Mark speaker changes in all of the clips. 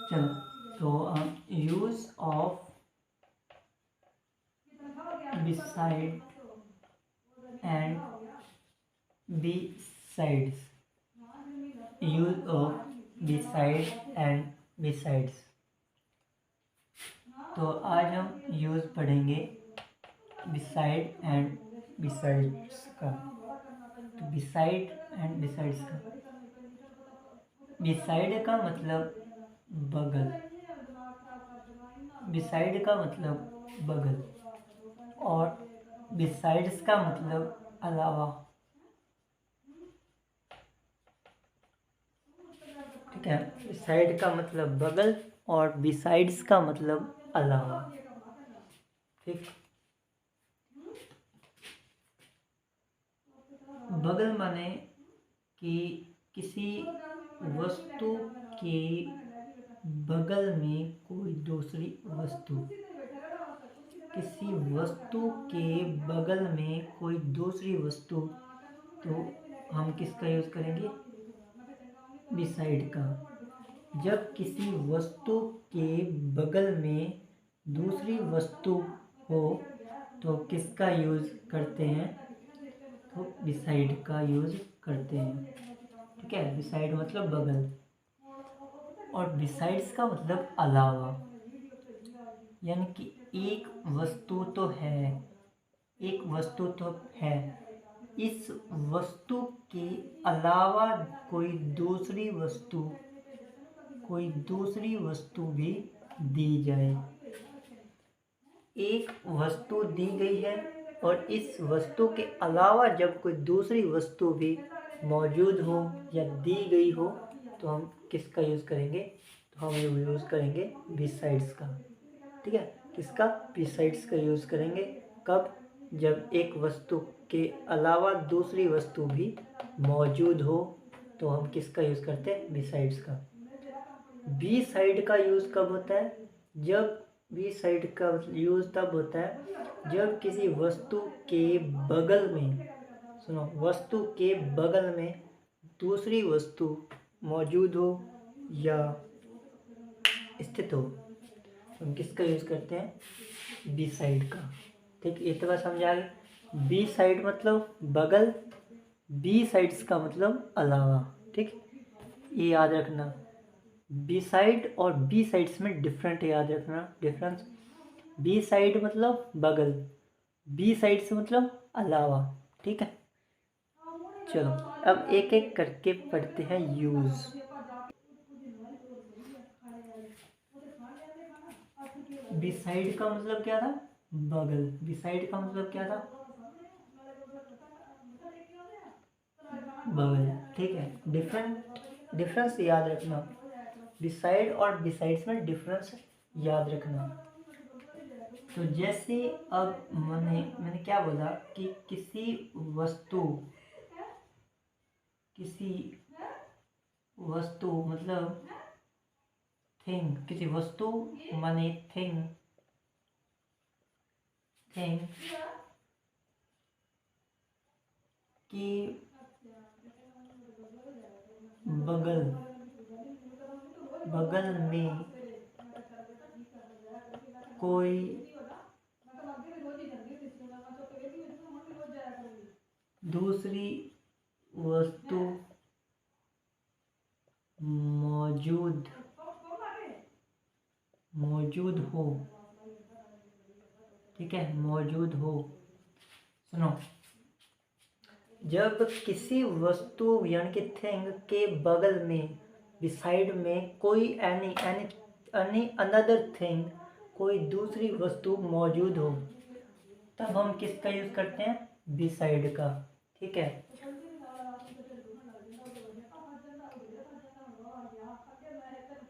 Speaker 1: चलो, तो use of beside and besides, use of beside and besides। तो आज हम यूज पढ़ेंगे beside and besides का। तो beside and besides का, beside का मतलब बगल, beside का मतलब बगल, और besides का मतलब अलावा। ठीक है, beside का मतलब बगल और besides का मतलब अलावा। ठीक, बगल माने कि किसी वस्तु के बगल में कोई दूसरी वस्तु, किसी वस्तु के बगल में कोई दूसरी वस्तु, तो हम किसका यूज करेंगे? बिसाइड का। जब किसी वस्तु के बगल में दूसरी वस्तु हो तो किसका यूज करते हैं? तो बिसाइड का यूज करते हैं। ठीक है, बिसाइड मतलब बगल, और बिसाइड्स का मतलब अलावा। यानी कि एक वस्तु तो है, एक वस्तु तो है, इस वस्तु के अलावा कोई दूसरी वस्तु, कोई दूसरी वस्तु भी दी जाए। एक वस्तु दी गई है और इस वस्तु के अलावा जब कोई दूसरी वस्तु भी मौजूद हो या दी गई हो तो हम किसका यूज करेंगे? तो हम यूज करेंगे बिसाइड्स का। ठीक है, किसका? बिसाइड्स का यूज करेंगे। कब? जब एक वस्तु के अलावा दूसरी वस्तु भी मौजूद हो तो हम किसका यूज करते हैं? बिसाइड्स का। बी साइड का यूज कब होता है? जब बी साइड का यूज तब होता है जब किसी वस्तु के बगल में, सुनो, वस्तु के बगल में दूसरी वस्तु मौजूद हो या स्थित हो, हम किसका यूज करते हैं? बी साइड का। ठीक, ये तो बात समझ आ गई। बी साइड मतलब बगल, बी साइड्स का मतलब अलावा। ठीक, ये याद रखना। बी साइड और बी साइड्स में डिफरेंट याद रखना, डिफरेंस। बी साइड मतलब बगल, बी साइड्स मतलब अलावा। ठीक है, चलो अब एक एक करके पढ़ते हैं यूज। बिसाइड का मतलब क्या था? बगल। बिसाइड का मतलब क्या था? बगल। ठीक है, डिफरेंस याद रखना। बिसाइड और बिसाइड्स में डिफरेंस याद रखना। तो जैसे अब मैंने क्या बोला कि किसी वस्तु मतलब थिंग, किसी वस्तु माने थिंग की बगल में कोई दूसरी वस्तु मौजूद हो। ठीक है, मौजूद हो। सुनो, जब किसी वस्तु यानी कि थिंग के बगल में, बिसाइड में कोई एनी अनदर थिंग, कोई दूसरी वस्तु मौजूद हो, तब हम किसका यूज करते हैं? बिसाइड का। ठीक है,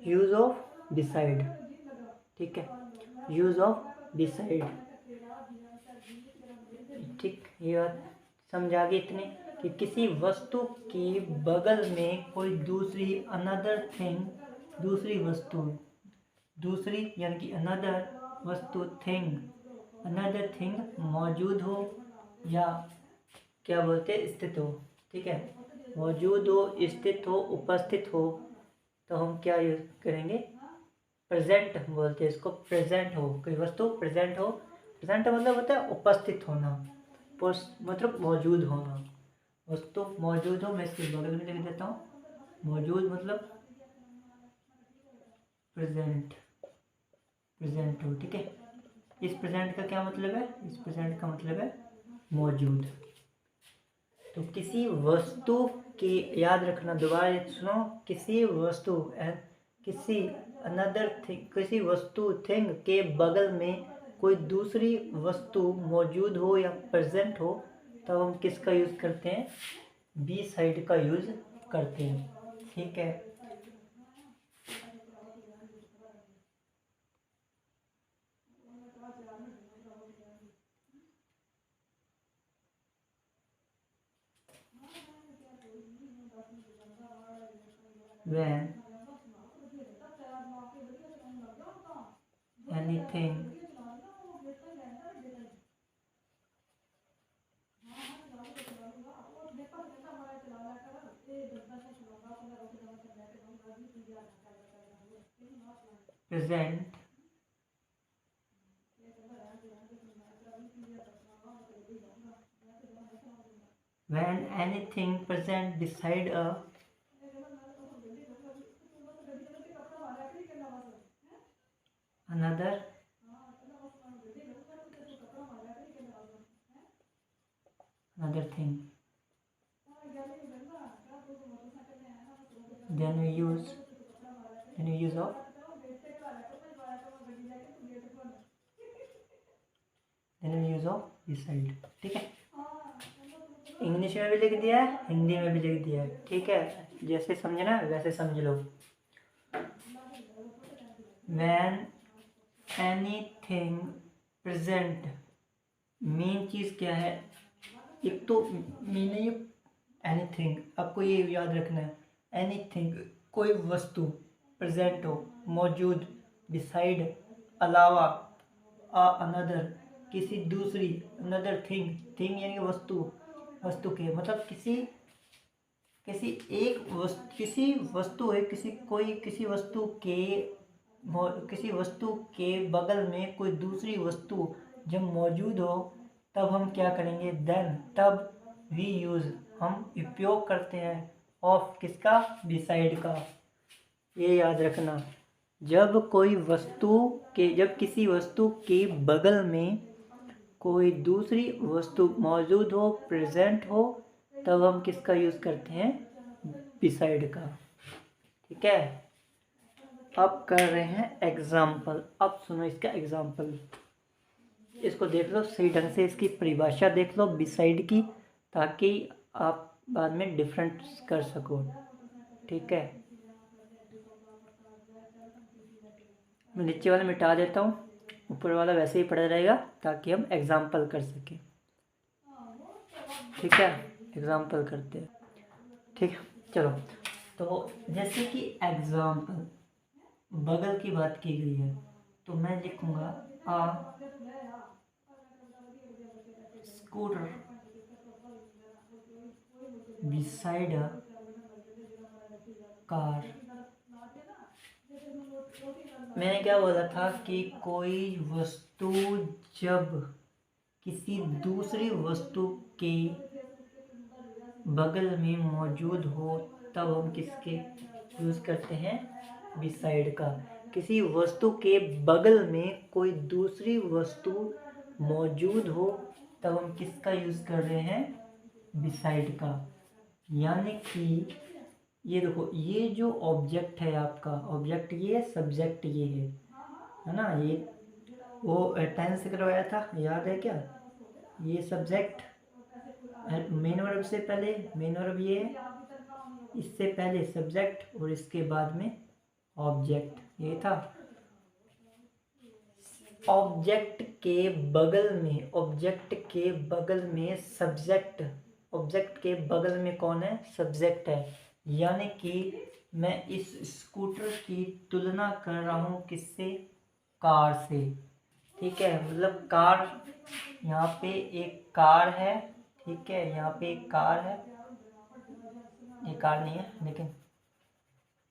Speaker 1: यूज ऑफ बिसाइड। ठीक है, यूज ऑफ बिसाइड। ठीक, ये बात समझ आ गई इतने कि किसी वस्तु के बगल में कोई दूसरी अनदर थिंग, दूसरी वस्तु, दूसरी यानी कि अनदर वस्तु, थिंग, अनदर थिंग मौजूद हो या क्या बोलते हैं, स्थित हो। ठीक है, मौजूद हो, स्थित हो, उपस्थित हो, तो हम क्या यूज करेंगे, प्रेजेंट बोलते हैं इसको। प्रेजेंट हो, कोई वस्तु प्रेजेंट हो, प्रेजेंट मतलब होता है उपस्थित होना, मतलब मौजूद होना। वस्तु मौजूद हो, मैं इसके बगल में लिख देता हूँ, मौजूद मतलब प्रेजेंट, प्रेजेंट हो, ठीक है। इस प्रेजेंट का क्या मतलब है, इस प्रेजेंट का मतलब है मौजूद। तो किसी वस्तु की, याद रखना, दोबारा सुनो, किसी वस्तु किसी अनदर थिंग, किसी वस्तु थिंग के बगल में कोई दूसरी वस्तु मौजूद हो या प्रेजेंट हो, तब हम किसका यूज करते हैं, बी साइड का यूज करते हैं, ठीक है। when anything present when anything present beside a another thing, then we use of beside, ठीक है। इंग्लिश में भी लिख दिया है, हिंदी में भी लिख दिया है, ठीक है। जैसे समझना वैसे समझ लो। when anything present, मेन चीज क्या है, एक तो मीनिंग एनीथिंग, आपको ये याद रखना है। एनीथिंग कोई वस्तु, प्रेजेंट हो, मौजूद, बिसाइड अलावा, अनदर किसी दूसरी, अनदर थिंग, थिंग यानी वस्तु, वस्तु के मतलब किसी एक वस्तु, किसी वस्तु है, किसी वस्तु के, किसी वस्तु के बगल में कोई दूसरी वस्तु जब मौजूद हो, तब हम क्या करेंगे, देन तब वी यूज, हम उपयोग करते हैं ऑफ, किसका, बिसाइड का। ये याद रखना, जब किसी वस्तु के बगल में कोई दूसरी वस्तु मौजूद हो, प्रेजेंट हो, तब हम किसका यूज करते हैं, बिसाइड का, ठीक है। अब कर रहे हैं एग्जाम्पल। अब सुनो इसका एग्जाम्पल, इसको देख लो सही ढंग से, इसकी परिभाषा देख लो बिसाइड की, ताकि आप बाद में डिफरेंस कर सको, ठीक है। मैं नीचे वाला मिटा देता हूँ, ऊपर वाला वैसे ही पड़ा रहेगा, ताकि हम एग्जाम्पल कर सकें, ठीक है। एग्जाम्पल करते हैं, ठीक है, चलो। तो जैसे कि एग्जाम्पल, बगल की बात की गई है, तो मैं लिखूंगा आ स्कूटर beside a कार। मैंने क्या बोला था कि कोई वस्तु जब किसी दूसरी वस्तु के बगल में मौजूद हो, तब हम किसके यूज करते हैं, बिसाइड का। किसी वस्तु के बगल में कोई दूसरी वस्तु मौजूद हो, तब हम किसका यूज कर रहे हैं, बिसाइड का। यानी कि ये देखो, ये जो ऑब्जेक्ट है आपका, ऑब्जेक्ट ये, सब्जेक्ट ये है ना, ये वो 10 से करवाया था, याद है क्या, ये सब्जेक्ट, मेन वर्ब से पहले मेन वर्ब ये है, इससे पहले सब्जेक्ट और इसके बाद में ऑब्जेक्ट, ये था। ऑब्जेक्ट के बगल में सब्जेक्ट, ऑब्जेक्ट के बगल में कौन है, सब्जेक्ट है। यानी कि मैं इस स्कूटर की तुलना कर रहा हूँ किससे, कार से, ठीक है। मतलब कार, यहाँ पे एक कार है, ठीक है, यहाँ पे एक कार है, ये कार नहीं है, लेकिन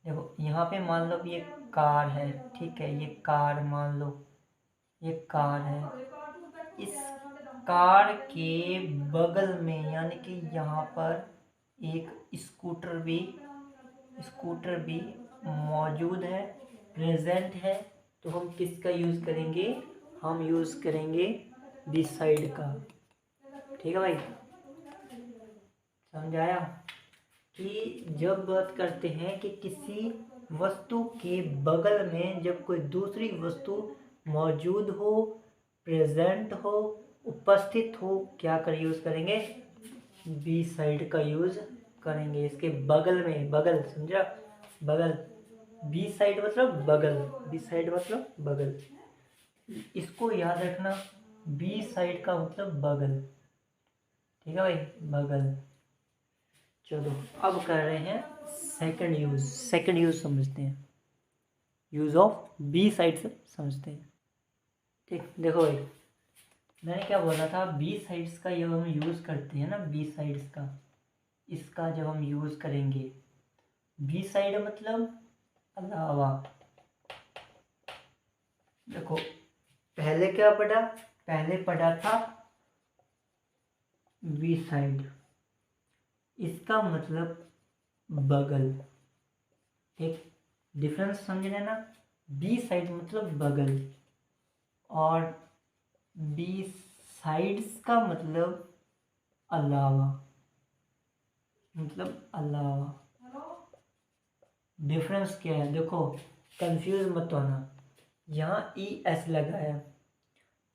Speaker 1: देखो यहाँ पे मान लो ये कार है, ठीक है, ये कार मान लो ये कार है। इस कार के बगल में यानी कि यहाँ पर एक स्कूटर भी मौजूद है, प्रेजेंट है। तो हम किसका यूज़ करेंगे? हम यूज़ करेंगे बी साइड का। ठीक है भाई, समझ आया कि जब बात करते हैं कि किसी वस्तु के बगल में जब कोई दूसरी वस्तु मौजूद हो, प्रेजेंट हो, उपस्थित हो, क्या कर यूज़ करेंगे? बी साइड का यूज़ करेंगे। इसके बगल में, बगल समझा, बगल, बी साइड मतलब बगल, बी साइड मतलब बगल, इसको याद रखना, बी साइड का मतलब बगल। ठीक है भाई, बगल। चलो अब कर रहे हैं सेकंड यूज समझते हैं, यूज ऑफ बी साइड से समझते हैं। ठीक, देखो भाई मैंने क्या बोला था, बी साइड्स का जब हम यूज़ करते हैं ना, बी साइड्स का, इसका जब हम यूज़ करेंगे, बी साइड मतलब अलावा। देखो पहले क्या पढ़ा? पहले पढ़ा था बी साइड, इसका मतलब बगल। एक डिफरेंस समझ लेना, बी साइड मतलब बगल और बी साइड्स का मतलब अलावा, मतलब अलावा। डिफरेंस क्या है देखो, कंफ्यूज मत होना। यहाँ ई एस लगा है,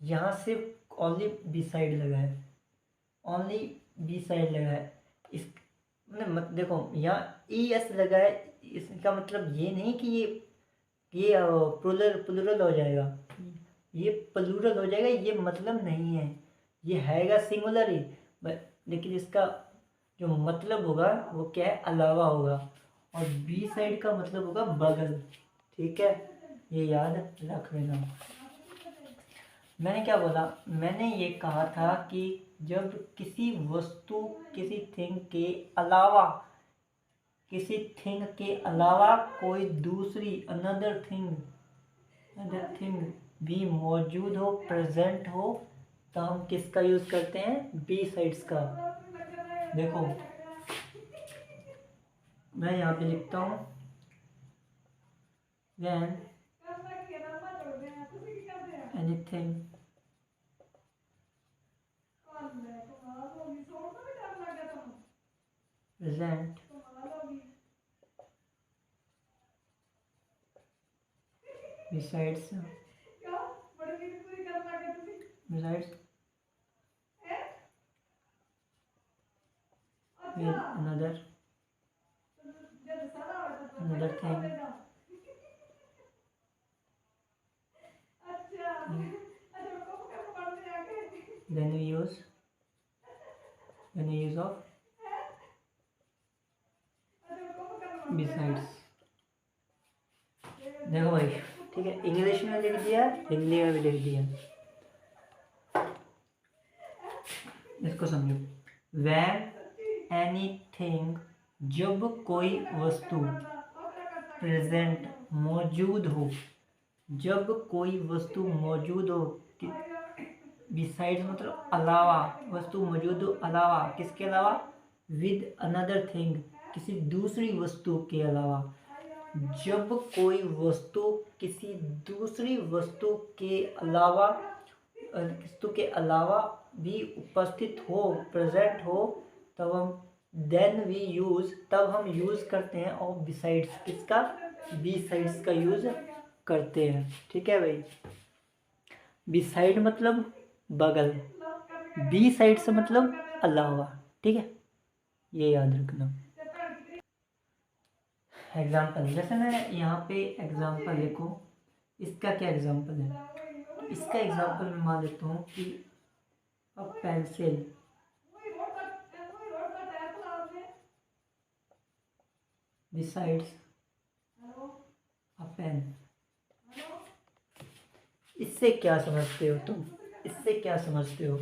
Speaker 1: यहाँ सिर्फ ओनली बी साइड लगा है, ओनली बी साइड लगा है। इस मत देखो यहाँ ई एस लगा है, इसका मतलब ये नहीं कि ये प्लूरल हो जाएगा, ये प्लूरल हो जाएगा, ये मतलब नहीं है, ये हैगा सिंगुलर ही, लेकिन इसका जो मतलब होगा वो क्या है? अलावा होगा। और बी साइड का मतलब होगा बगल। ठीक है, ये याद रख लेना। मैंने क्या बोला? मैंने ये कहा था कि जब किसी वस्तु, किसी थिंग के अलावा कोई दूसरी अनदर थिंग भी मौजूद हो, प्रेजेंट हो, तो हम किसका यूज करते हैं? बी साइड्स का। देखो मैं यहाँ पे लिखता हूँ, when anything present besides with another thing, then we use of besides। देखो भाई, ठीक है, इंग्लिश में लिख दिया, हिंदी में भी लिख दिया, इसको समझो। When anything, जब कोई वस्तु, प्रेजेंट मौजूद हो, जब कोई वस्तु मौजूद हो, बिसाइड मतलब अलावा, वस्तु मौजूद हो अलावा, किसके अलावा? विद अनदर थिंग, किसी दूसरी वस्तु के अलावा। जब कोई वस्तु किसी दूसरी वस्तु के अलावा भी उपस्थित हो, प्रेजेंट हो, तब हम यूज करते हैं और बिसाइड्स, किसका? बी साइड्स का यूज करते हैं। ठीक है भाई, बिसाइड मतलब बगल, बी साइड से मतलब अलावा। ठीक है, ये याद रखना। एग्जाम्पल, जैसे मैं यहाँ पे एग्जाम्पल लिखूँ, इसका क्या एग्जाम्पल है? इसका एग्जाम्पल मैं मान लेता हूँ कि a pencil, besides a pen. इससे क्या समझते हो तुम? इससे क्या समझते हो?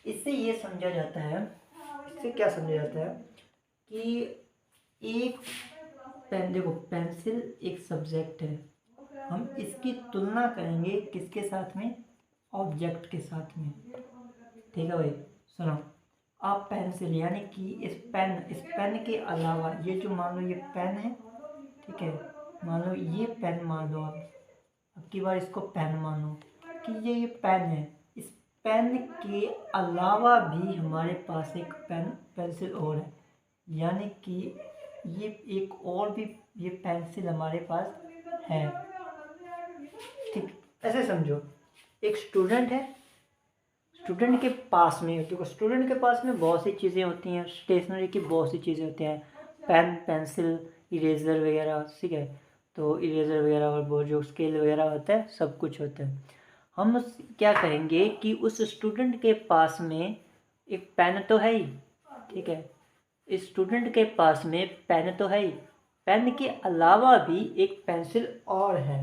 Speaker 1: इससे ये समझा जाता है, इससे क्या समझा जाता है कि एक पेन, देखो पेंसिल एक सब्जेक्ट है, हम इसकी तुलना करेंगे किसके साथ में, ऑब्जेक्ट के साथ में। ठीक है भाई, सुनो, आप पेंसिल यानी कि इस पेन के अलावा ये जो, मान लो ये पेन है, ठीक है, मान लो ये पेन मान लो, आप अब की बार इसको पेन मानो कि ये पेन है, इस पेन के अलावा भी हमारे पास एक पेंसिल और है, यानी कि ये एक और भी ये पेंसिल हमारे पास है। ठीक, ऐसे समझो, एक स्टूडेंट है, स्टूडेंट के पास में, देखो स्टूडेंट के पास में बहुत सी चीज़ें होती हैं, स्टेशनरी की बहुत सी चीज़ें होती हैं, पेन, पेंसिल, इरेजर वगैरह, ठीक है, तो इरेजर वगैरह और वो जो स्केल वगैरह होता है, सब कुछ होता है। हम क्या कहेंगे कि उस स्टूडेंट के पास में एक पेन तो है ही, ठीक है, इस स्टूडेंट के पास में पेन तो है ही, पेन के अलावा भी एक पेंसिल और है।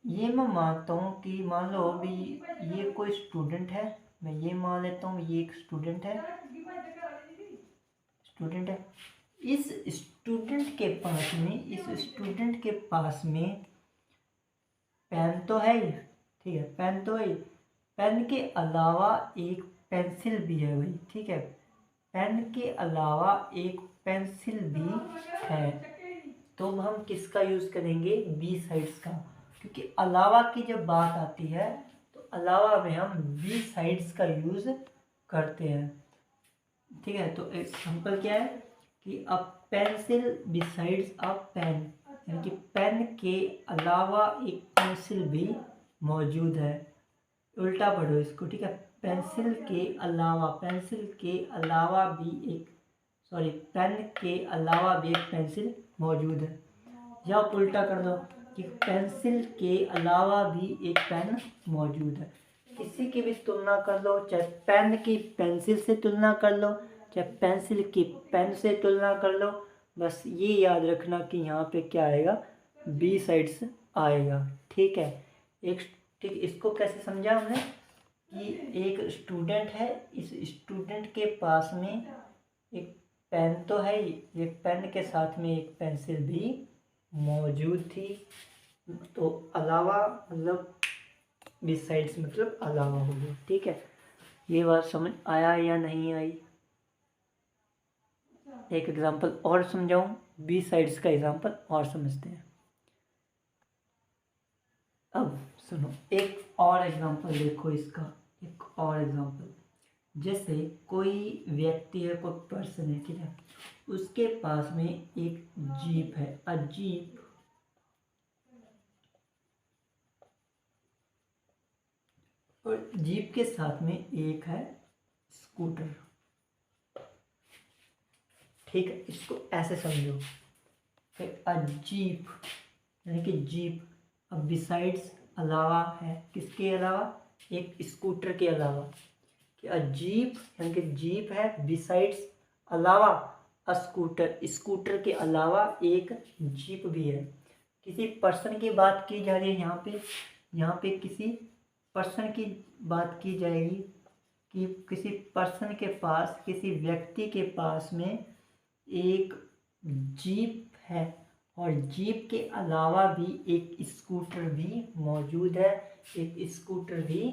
Speaker 1: ये मैं मानता हूँ कि मान लो अभी ये कोई स्टूडेंट है, मैं ये मान लेता हूँ ये एक स्टूडेंट है, स्टूडेंट है, इस स्टूडेंट के पास में, इस स्टूडेंट के पास में पेन तो है ही, ठीक है, पेन तो है ही, पेन के अलावा एक पेंसिल भी है भाई, ठीक है, पेन के अलावा एक पेंसिल भी है, तो हम किसका यूज़ करेंगे, बी साइड्स का, क्योंकि अलावा की जब बात आती है तो अलावा में हम बी साइड्स का यूज़ करते हैं। ठीक है, तो एग्जाम्पल क्या है कि a pencil besides a pen, यानी कि पेन के अलावा एक पेंसिल भी मौजूद है। उल्टा पढ़ो इसको, ठीक है, पेंसिल के अलावा, पेंसिल के अलावा भी एक, सॉरी, पेन के अलावा भी एक पेंसिल मौजूद है, या आप उल्टा कर दो कि पेंसिल के अलावा भी एक पेन मौजूद है। किसी की भी तुलना कर लो, चाहे पेन की पेंसिल से तुलना कर लो, चाहे पेंसिल की पेन से तुलना कर लो, बस ये याद रखना कि यहाँ पे क्या आएगा, बी साइड्स आएगा। ठीक है, एक, ठीक, इसको कैसे समझा हमने कि एक स्टूडेंट है, इस स्टूडेंट के पास में एक पेन तो है ही, एक पेन के साथ में एक पेंसिल भी मौजूद थी, तो अलावा मतलब बिसाइड्स मतलब अलावा हो गया। ठीक है, ये बात समझ आया या नहीं आई? एक एग्जांपल और समझाऊं, बी साइड्स का एग्जांपल और समझते हैं। अब सुनो, एक और एग्जांपल देखो इसका, एक और एग्जांपल, जैसे कोई व्यक्ति है, कोई पर्सन है, ठीक है, उसके पास में एक जीप है, अ जीप, और जीप के साथ में एक है स्कूटर। ठीक है, इसको ऐसे समझो कि अ जीप, यानी कि जीप, अब बिसाइड्स अलावा है, किसके अलावा, एक स्कूटर के अलावा, कि अ जीप यानी कि जीप है, बिसाइड्स अलावा अ स्कूटर, स्कूटर के अलावा एक जीप भी है। किसी पर्सन की बात की जा रही है यहाँ पे किसी पर्सन की बात की जाएगी कि किसी पर्सन के पास, किसी व्यक्ति के पास में एक जीप है, और जीप के अलावा भी एक स्कूटर भी मौजूद है, एक स्कूटर भी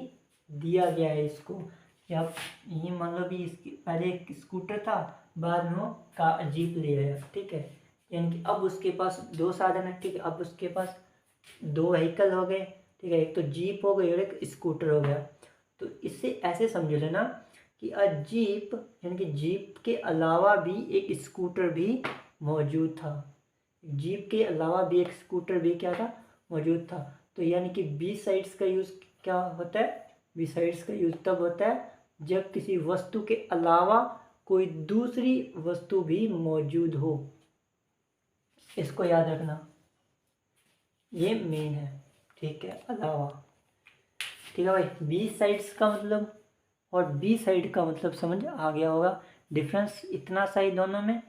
Speaker 1: दिया गया है इसको, कि आप ये मान लो भी इसकी पहले एक स्कूटर था, बाद में वो जीप ले आया। ठीक है, यानी कि अब उसके पास दो साधन है। ठीक है, अब उसके पास दो व्हीकल हो गए। ठीक है, एक तो जीप हो गई और एक स्कूटर हो गया। तो इससे ऐसे समझ लेना कि जीप यानी कि जीप के अलावा भी एक स्कूटर भी मौजूद था, जीप के अलावा भी एक स्कूटर भी क्या था, मौजूद था। तो यानी कि बी साइड्स का यूज़ क्या होता है, बी साइड्स का यूज़ तब होता है जब किसी वस्तु के अलावा कोई दूसरी वस्तु भी मौजूद हो। इसको याद रखना, ये मेन है। ठीक है, अलावा। ठीक है भाई, बी साइड्स का मतलब और बी साइड का मतलब समझ आ गया होगा। डिफरेंस इतना सा ही दोनों में,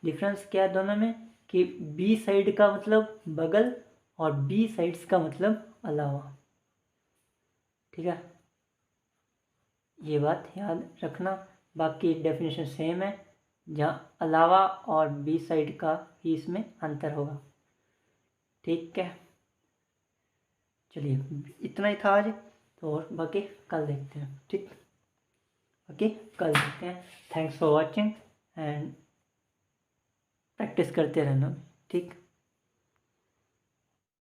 Speaker 1: डिफरेंस क्या है दोनों में कि बी साइड का मतलब बगल और बी साइड्स का मतलब अलावा। ठीक है, ये बात याद रखना। बाकी डेफिनेशन सेम है, जहाँ अलावा और बी साइड का ही इसमें अंतर होगा। ठीक है, चलिए इतना ही था आज, तो और बाकी कल देखते हैं। ठीक, ओके, कल देखते हैं। Thanks for watching and practice करते रहना। ठीक।